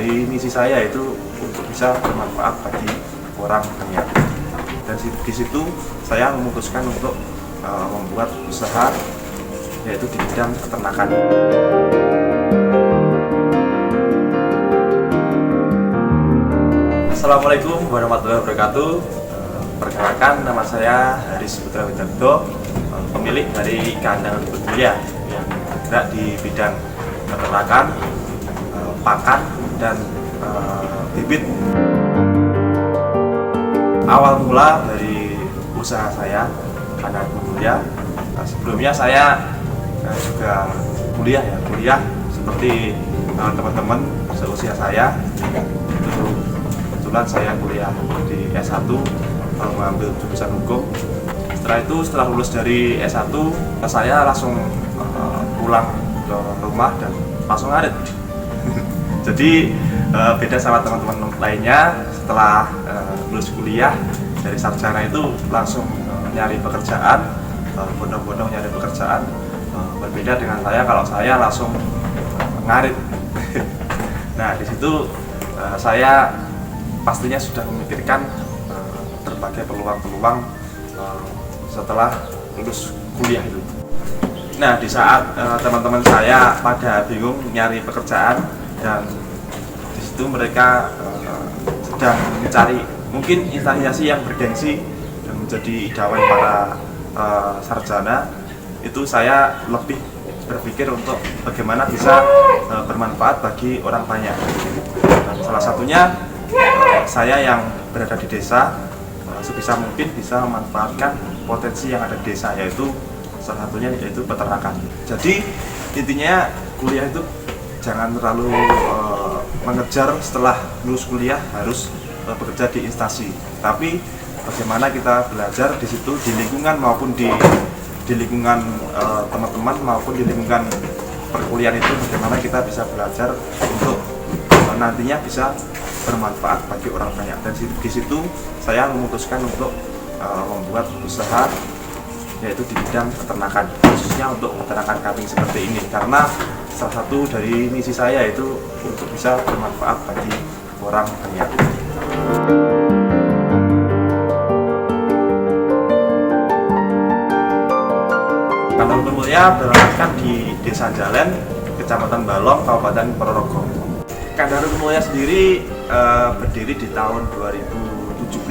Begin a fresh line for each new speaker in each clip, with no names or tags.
dari misi saya itu untuk bisa bermanfaat bagi orang banyak. Dan di situ saya memutuskan untuk membuat usaha yaitu di bidang peternakan. Assalamualaikum warahmatullahi wabarakatuh. Perkenalkan, nama saya Haris Putra Widarto, pemilik dari kandang Mulia yang bergerak di bidang peternakan, pakan, dan bibit. Awal mula dari usaha saya kandang Mulia. Sebelumnya saya juga kuliah seperti teman-teman seusia saya. Itu kebetulan saya kuliah di S1, mengambil jurusan hukum. Setelah lulus dari S1, saya langsung pulang ke rumah dan langsung ngarit. Jadi beda sama teman-teman lainnya, setelah lulus kuliah dari sarjana itu langsung nyari pekerjaan, bondong-bondong nyari pekerjaan. Berbeda dengan saya, kalau saya langsung ngarit. Nah, di situ saya pastinya sudah memikirkan berbagai peluang-peluang setelah lulus kuliah itu. Nah, di saat teman-teman saya pada bingung nyari pekerjaan, dan di situ mereka sedang mencari mungkin instansi yang bergengsi dan menjadi idaman para sarjana, itu saya lebih berpikir untuk bagaimana bisa bermanfaat bagi orang banyak. Dan salah satunya saya yang berada di desa, sebisa mungkin bisa memanfaatkan potensi yang ada di desa, yaitu salah satunya yaitu peternakan. Jadi intinya kuliah itu jangan terlalu mengejar setelah lulus kuliah harus bekerja di instansi, tapi bagaimana kita belajar di situ, di lingkungan maupun di lingkungan teman-teman maupun di lingkungan perkuliahan itu, bagaimana kita bisa belajar untuk nantinya bisa bermanfaat bagi orang banyak. Dan di situ saya memutuskan untuk membuat usaha yaitu di bidang peternakan, khususnya untuk peternakan kambing seperti ini, karena salah satu dari misi saya itu untuk bisa bermanfaat bagi orang banyak. Kandang Mulia beralamatkan di Desa Jalen, Kecamatan Balong, Kabupaten Ponorogo. Kandang Mulia sendiri berdiri di tahun 2017.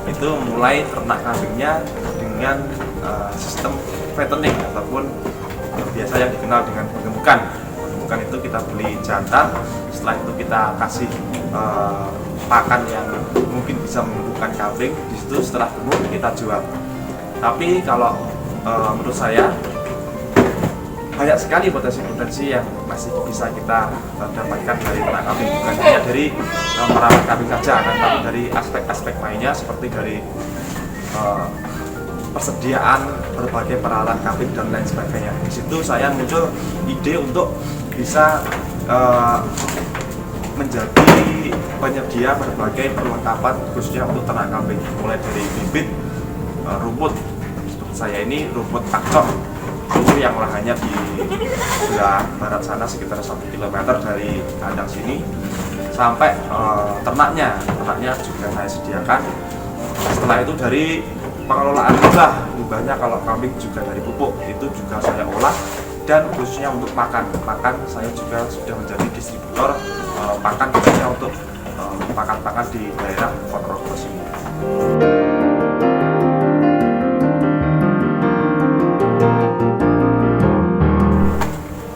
Itu mulai ternak kambingnya dengan sistem fattening ataupun biasa yang dikenal dengan penggemukan. Penggemukan itu kita beli jantan, setelah itu kita kasih pakan yang mungkin bisa menumbuhkan kambing. Di situ setelah gemuk kita jual. Tapi kalau menurut saya banyak sekali potensi-potensi yang masih bisa kita dapatkan dari ternak kambing, bukan hanya dari merawat kambing saja, tapi dari aspek-aspek lainnya seperti dari persediaan berbagai peralatan kambing dan lain sebagainya. Di situ saya muncul ide untuk bisa menjadi penyedia berbagai perlengkapan khususnya untuk ternak kambing, mulai dari bibit, rumput. Seperti saya ini rumput pakcoh, itu yang lahannya di sebelah barat sana sekitar 1 km dari kandang sini, sampai ternaknya juga saya sediakan. Setelah itu dari pengelolaan limbahnya, kalau kambing juga dari pupuk itu juga saya olah, dan khususnya untuk pakan saya juga sudah menjadi distributor pakan khususnya untuk pakan-pakan di daerah Ponorogo sini.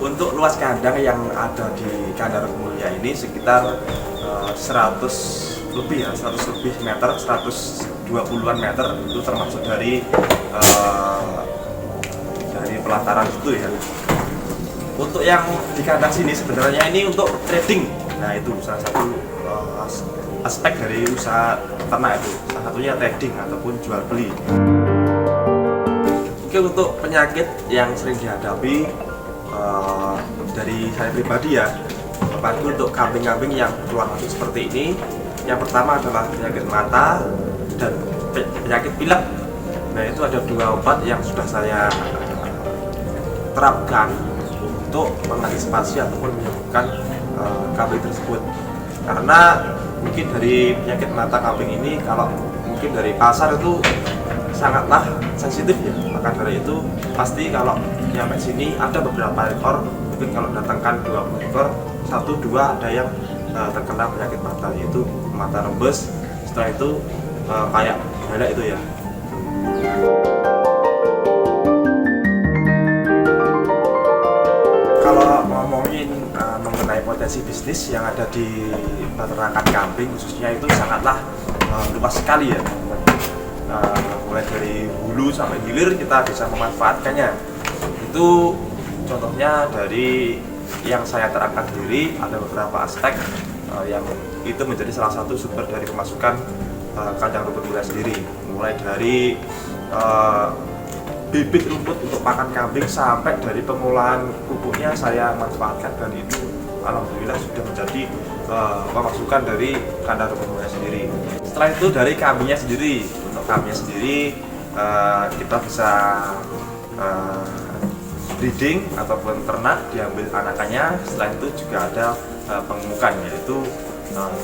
Untuk luas kandang yang ada di Kandang Mulia ini sekitar 100 lebih meter, 120-an meter, itu termasuk dari pelataran itu ya. Untuk yang di kandang sini sebenarnya ini untuk trading. Nah, itu salah satu aspek dari usaha ternak itu, salah satunya trading ataupun jual beli. Oke, untuk penyakit yang sering dihadapi dari saya pribadi ya, apalagi untuk kambing-kambing yang keluar masuk seperti ini, yang pertama adalah penyakit mata dan penyakit pilek. Nah, itu ada 2 obat yang sudah saya terapkan untuk mengantisipasi ataupun menyembuhkan kambing tersebut. Karena mungkin dari penyakit mata kambing ini, kalau mungkin dari pasar itu sangatlah sensitif ya. Maka dari itu pasti kalau nyampe sini ada beberapa ekor, mungkin kalau datangkan 20 ekor, 1-2 ada yang terkena penyakit mata, yaitu mata rembes. Setelah itu kayak gala itu ya. Kalau ngomongin mengenai potensi bisnis yang ada di peternakan kambing khususnya, itu sangatlah luas sekali ya. Mulai dari hulu sampai hilir kita bisa memanfaatkannya. Itu contohnya dari yang saya terangkan sendiri, ada beberapa aspek yang itu menjadi salah satu sumber dari pemasukan kandang rumput wilayah sendiri. Mulai dari bibit rumput untuk pakan kambing sampai dari pengolahan pupuknya saya manfaatkan, dan itu alhamdulillah sudah menjadi pemasukan dari kandang rumput wilayah sendiri. Setelah itu dari kambingnya sendiri, untuk kambingnya sendiri kita bisa breeding ataupun ternak, diambil anakannya. Setelah itu juga ada pengemukan, yaitu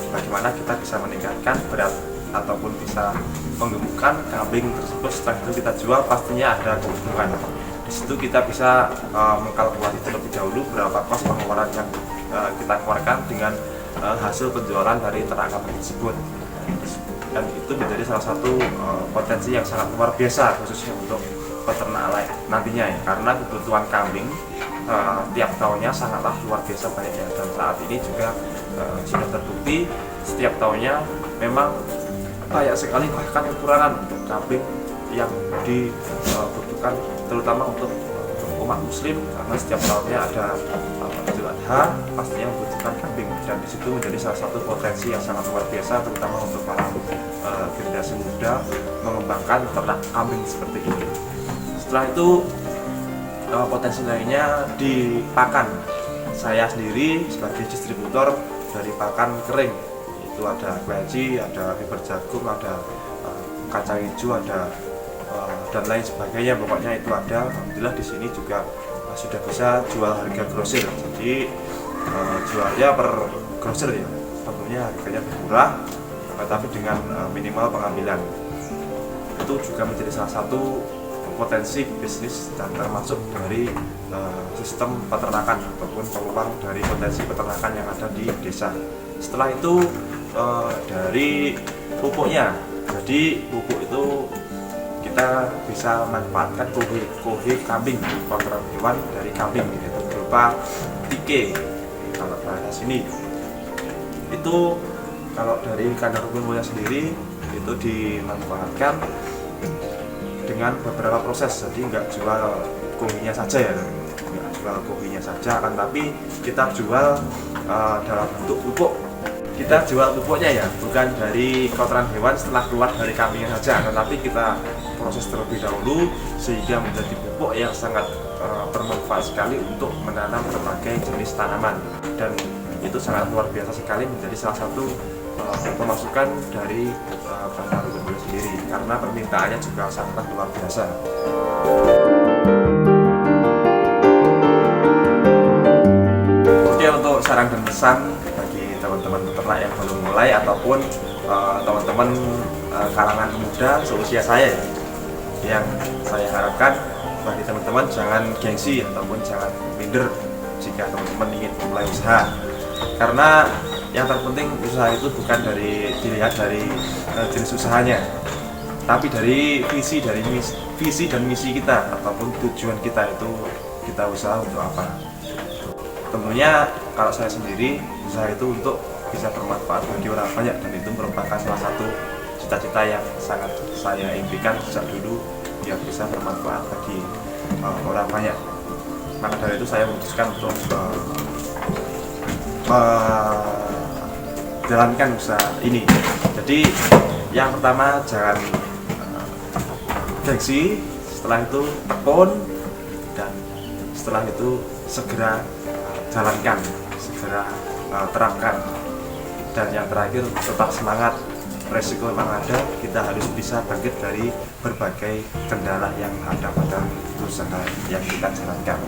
bagaimana kita bisa meningkatkan berat ataupun bisa menggemukkan kambing tersebut. Setelah itu kita jual, pastinya ada keuntungan. Di situ kita bisa mengkalkulasi terlebih dahulu berapa kos pengeluaran yang kita keluarkan dengan hasil penjualan dari ternak kambing tersebut. Dan itu menjadi salah satu potensi yang sangat luar biasa khususnya untuk peternak nantinya ya, karena kebutuhan kambing tiap tahunnya sangatlah luar biasa banyaknya, dan saat ini juga sudah terbukti setiap tahunnya memang banyak sekali bahkan kekurangan untuk kambing yang dibutuhkan, terutama untuk umat muslim, karena setiap tahunnya ada Idul Adha pastinya membutuhkan kambing, dan di situ menjadi salah satu potensi yang sangat luar biasa terutama untuk para generasi muda mengembangkan ternak kambing seperti ini. Setelah itu potensi lainnya di pakan. Saya sendiri sebagai distributor dari pakan kering, itu ada kelinci, ada fiber jagung, ada kacang hijau, ada dan lain sebagainya. Pokoknya itu ada. Alhamdulillah di sini juga sudah bisa jual harga grosir. Jadi jualnya per grosir ya. Tentunya harganya murah, tapi dengan minimal pengambilan. Itu juga menjadi salah satu potensi bisnis dan termasuk dari sistem peternakan ataupun peluang dari potensi peternakan yang ada di desa. Setelah itu dari pupuknya, jadi pupuk itu kita bisa manfaatkan kohe kambing, kotoran hewan dari kambing, yaitu berupa tike kalau bahasa sini. Itu kalau dari kandang rumput sendiri itu dimanfaatkan dengan beberapa proses, jadi nggak jual kohinya saja ya, nggak jual kohinya saja, akan tapi kita jual dalam bentuk pupuk. Kita jual pupuknya ya, bukan dari kotoran hewan setelah keluar dari kambingnya saja, tetapi kita proses terlebih dahulu sehingga menjadi pupuk yang sangat bermanfaat sekali untuk menanam berbagai jenis tanaman, dan itu sangat luar biasa sekali menjadi salah satu pemasukan dari kandang rumput sendiri, karena permintaannya juga sangat luar biasa. Oke, untuk saran dan pesan bagi teman-teman peternak yang belum mulai ataupun teman-teman kalangan muda seusia saya, yang saya harapkan bagi teman-teman jangan gengsi ataupun jangan minder jika teman-teman ingin mulai usaha, karena yang terpenting usaha itu bukan dilihat dari jenis usahanya, tapi dari visi dan misi kita ataupun tujuan kita, itu kita usaha untuk apa. Tentunya kalau saya sendiri usaha itu untuk bisa bermanfaat bagi orang banyak, dan itu merupakan salah satu cita-cita yang sangat saya impikan sejak dulu, biar bisa bermanfaat bagi orang banyak. Maka dari itu saya memutuskan untuk jalankan usaha ini. Jadi yang pertama jangan gengsi, setelah itu tekun, dan setelah itu segera jalankan, segera terapkan, dan yang terakhir tetap semangat. Resiko memang ada, kita harus bisa bangkit dari berbagai kendala yang ada pada usaha yang kita jalankan.